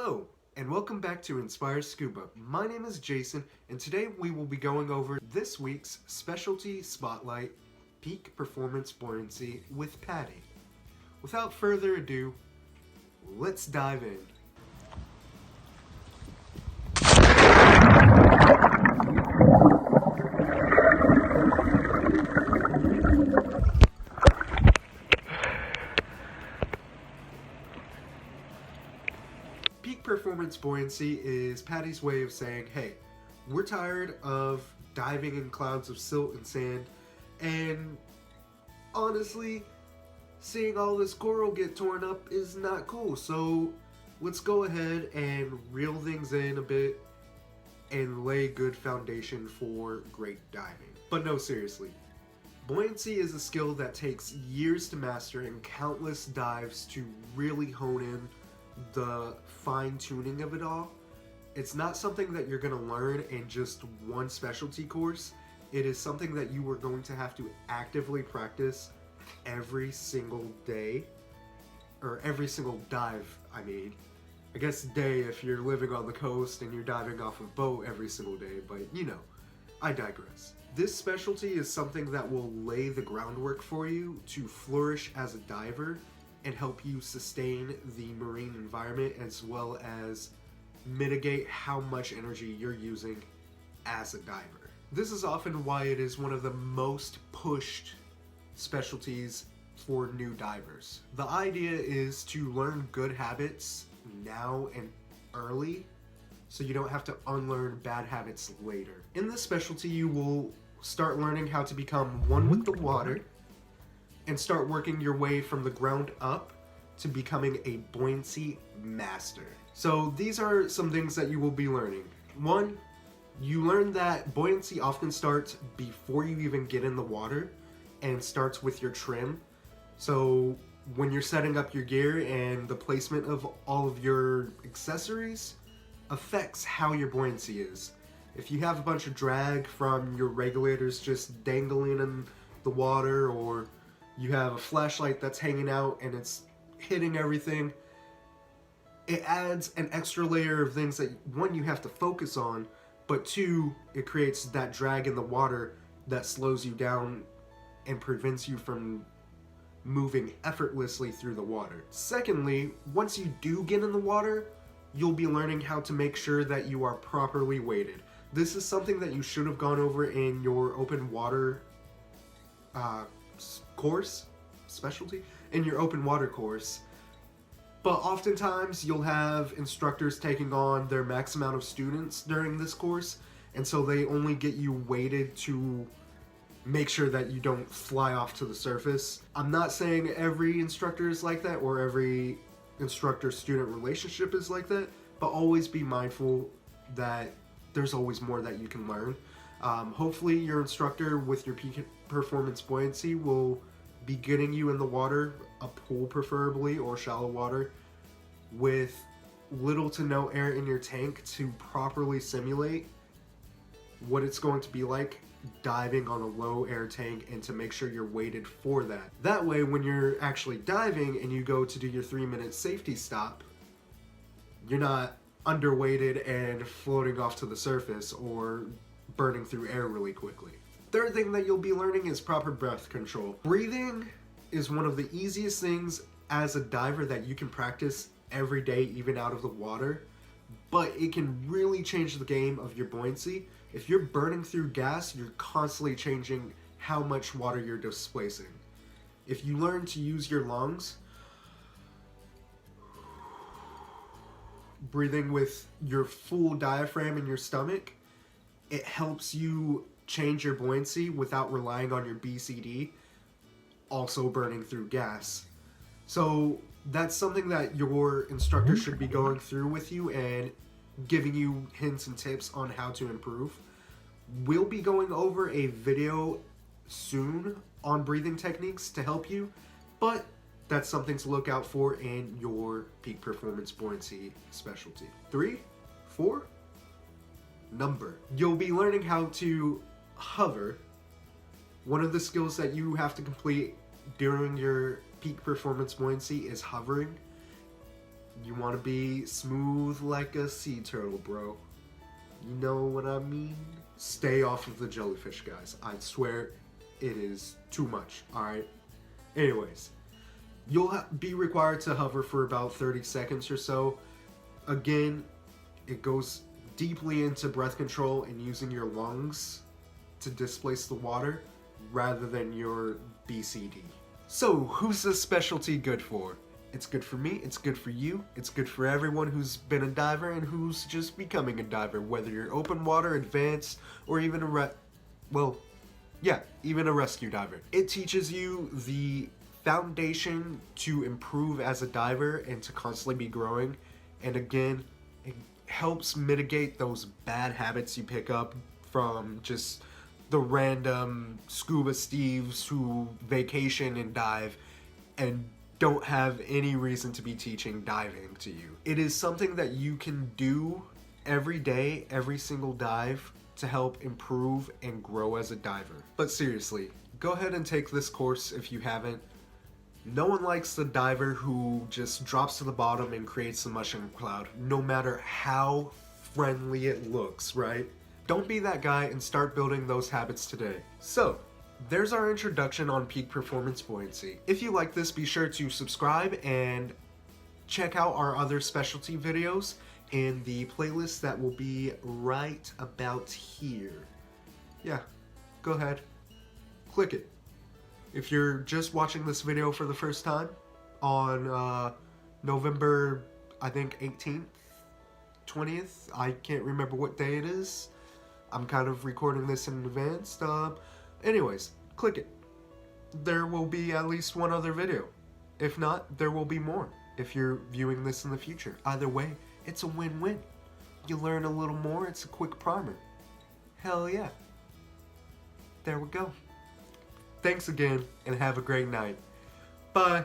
Hello, and welcome back to Inspire Scuba. My name is Jason, and today we will be going over this week's Specialty Spotlight Peak Performance Buoyancy with Padi. Without further ado, let's dive in. Peak performance buoyancy is Padi's way of saying, hey, we're tired of diving in clouds of silt and sand, and honestly, seeing all this coral get torn up is not cool, so let's go ahead and reel things in a bit and lay a good foundation for great diving. But no, seriously, buoyancy is a skill that takes years to master and countless dives to really hone in the fine-tuning of it all. It's not something that you're going to learn in just one specialty course. It is something that you are going to have to actively practice every single day, or every single dive, I guess day if you're living on the coast and you're diving off a boat every single day, but you know, I digress. This specialty is something that will lay the groundwork for you to flourish as a diver and help you sustain the marine environment, as well as mitigate how much energy you're using as a diver. This is often why it is one of the most pushed specialties for new divers. The idea is to learn good habits now and early, so you don't have to unlearn bad habits later. In this specialty, you will start learning how to become one with the water and start working your way from the ground up to becoming a buoyancy master. So these are some things that you will be learning. One, you learn that buoyancy often starts before you even get in the water and starts with your trim. So when you're setting up your gear, and the placement of all of your accessories affects how your buoyancy is. If you have a bunch of drag from your regulators just dangling in the water, or you have a flashlight that's hanging out and it's hitting everything, it adds an extra layer of things that, one, you have to focus on, but two, it creates that drag in the water that slows you down and prevents you from moving effortlessly through the water. Secondly, once you do get in the water, you'll be learning how to make sure that you are properly weighted. This is something that you should have gone over in your open water in your open water course, but oftentimes you'll have instructors taking on their max amount of students during this course, and so they only get you weighted to make sure that you don't fly off to the surface. I'm not saying every instructor is like that, or every instructor-student relationship is like that, but always be mindful that there's always more that you can learn. Hopefully your instructor with your peak performance buoyancy will be getting you in the water, a pool preferably, or shallow water, with little to no air in your tank to properly simulate what it's going to be like diving on a low air tank, and to make sure you're weighted for that. That way, when you're actually diving and you go to do your 3-minute safety stop, you're not underweighted and floating off to the surface or burning through air really quickly. Third thing that you'll be learning is proper breath control. Breathing is one of the easiest things as a diver that you can practice every day, even out of the water, but it can really change the game of your buoyancy. If you're burning through gas, you're constantly changing how much water you're displacing. If you learn to use your lungs, breathing with your full diaphragm in your stomach, it helps you change your buoyancy without relying on your BCD also burning through gas. So that's something that your instructor should be going through with you and giving you hints and tips on how to improve. We'll be going over a video soon on breathing techniques to help you, but that's something to look out for in your peak performance buoyancy specialty. 3, 4, number. You'll be learning how to hover. One of the skills that you have to complete during your peak performance buoyancy is hovering. You want to be smooth like a sea turtle, bro. You know what I mean? Stay off of the jellyfish, guys. I swear it is too much, alright? Anyways, you'll be required to hover for about 30 seconds or so. Again, it goes deeply into breath control and using your lungs to displace the water rather than your BCD. So, who's this specialty good for? It's good for me, it's good for you, it's good for everyone who's been a diver and who's just becoming a diver, whether you're open water, advanced, or even even a rescue diver. It teaches you the foundation to improve as a diver and to constantly be growing, and again, it helps mitigate those bad habits you pick up from just the random scuba steves who vacation and dive and don't have any reason to be teaching diving to you. It is something that you can do every day, every single dive, to help improve and grow as a diver. But seriously, go ahead and take this course if you haven't. No one likes the diver who just drops to the bottom and creates a mushroom cloud, no matter how friendly it looks, right? Don't be that guy and start building those habits today. So, there's our introduction on peak performance buoyancy. If you like this, be sure to subscribe and check out our other specialty videos in the playlist that will be right about here. Yeah, go ahead, click it. If you're just watching this video for the first time on November, I think 18th, 20th, I can't remember what day it is. I'm kind of recording this in advance. Anyways, click it. There will be at least one other video. If not, there will be more if you're viewing this in the future. Either way, it's a win-win. You learn a little more, it's a quick primer. Hell yeah. There we go. Thanks again, and have a great night. Bye.